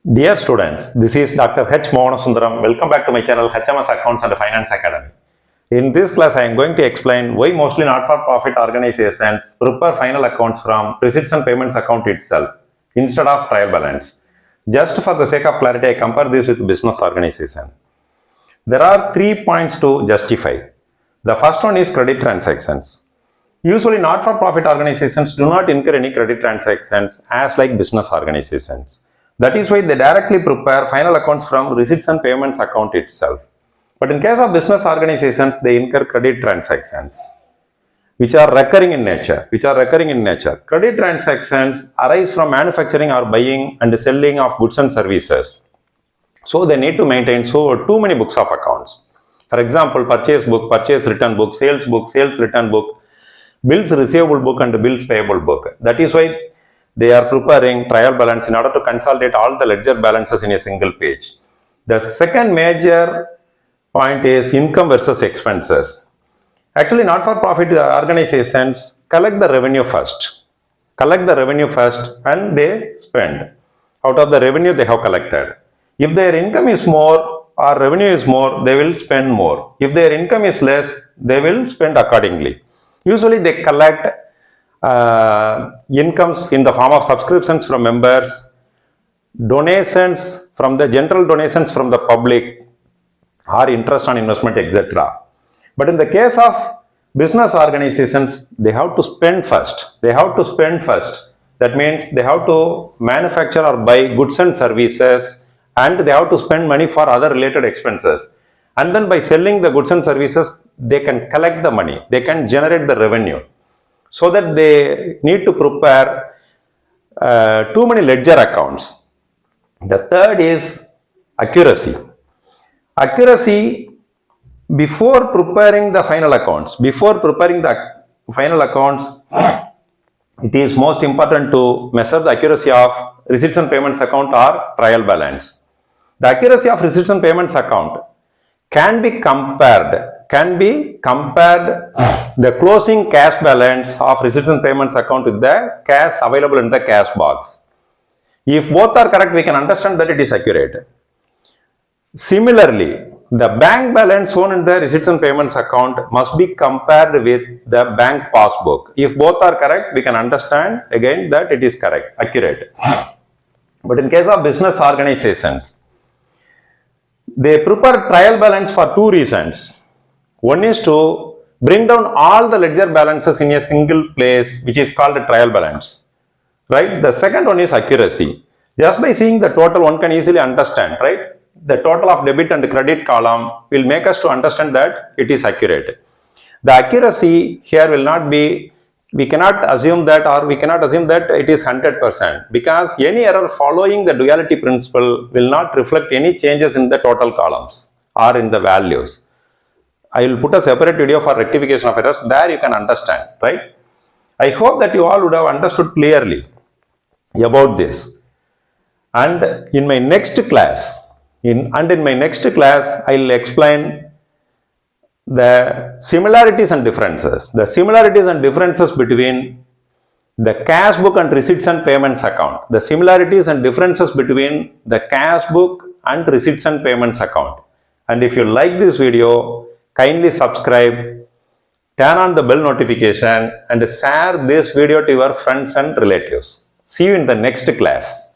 Dear students, this is Dr. H. Mohansundaram. Welcome back to my channel HMS Accounts and Finance Academy. In this class, I am going to explain why mostly not-for-profit organizations prepare final accounts from receipts and payments account itself instead of trial balance. Just for the sake of clarity, I compare this with business organization. There are 3 points to justify. The first one is credit transactions. Usually, not-for-profit organizations do not incur any credit transactions as like business organizations. That is why they directly prepare final accounts from receipts and payments account itself. But in case of business organizations, they incur credit transactions, which are recurring in nature. Credit transactions arise from manufacturing or buying and selling of goods and services. So they need to maintain too many books of accounts. For example, purchase book, purchase return book, sales return book, bills receivable book and bills payable book. That is why they are preparing trial balance in order to consolidate all the ledger balances in a single page. The second major point is income versus expenses. Actually, not-for-profit organizations collect the revenue first and they spend out of the revenue they have collected. If their income is more or revenue is more, they will spend more. If their income is less, they will spend accordingly. Usually they collect incomes in the form of subscriptions from members, donations from the general donations from the public, or interest on investment, etc. But in the case of business organizations, they have to spend first. That means they have to manufacture or buy goods and services, and they have to spend money for other related expenses. And then by selling the goods and services, they can collect the money, they can generate the revenue. So that they need to prepare too many ledger accounts. The third is accuracy. Before preparing the final accounts, it is most important to measure the accuracy of receipts and payments account or trial balance. The accuracy of receipts and payments account can be compared the closing cash balance of receipts and payments account with the cash available in the cash box. If both are correct, we can understand that it is accurate. Similarly, the bank balance shown in the receipts and payments account must be compared with the bank passbook. If both are correct, we can understand again that it is accurate. But in case of business organizations, they prepare trial balance for two reasons. One is to bring down all the ledger balances in a single place, which is called a trial balance. Right? The second one is accuracy. Just by seeing the total, one can easily understand, right? The total of debit and credit column will make us to understand that it is accurate. The accuracy here will not be, we cannot assume that it is 100%, because any error following the duality principle will not reflect any changes in the total columns or in the values. I will put a separate video for rectification of errors. There you can understand, right? I hope that you all would have understood clearly about this. And in my next class, I will explain the similarities and differences. The similarities and differences between the cash book and receipts and payments account. The similarities and differences between the cash book and receipts and payments account. And if you like this video, kindly subscribe, turn on the bell notification, and share this video to your friends and relatives. See you in the next class.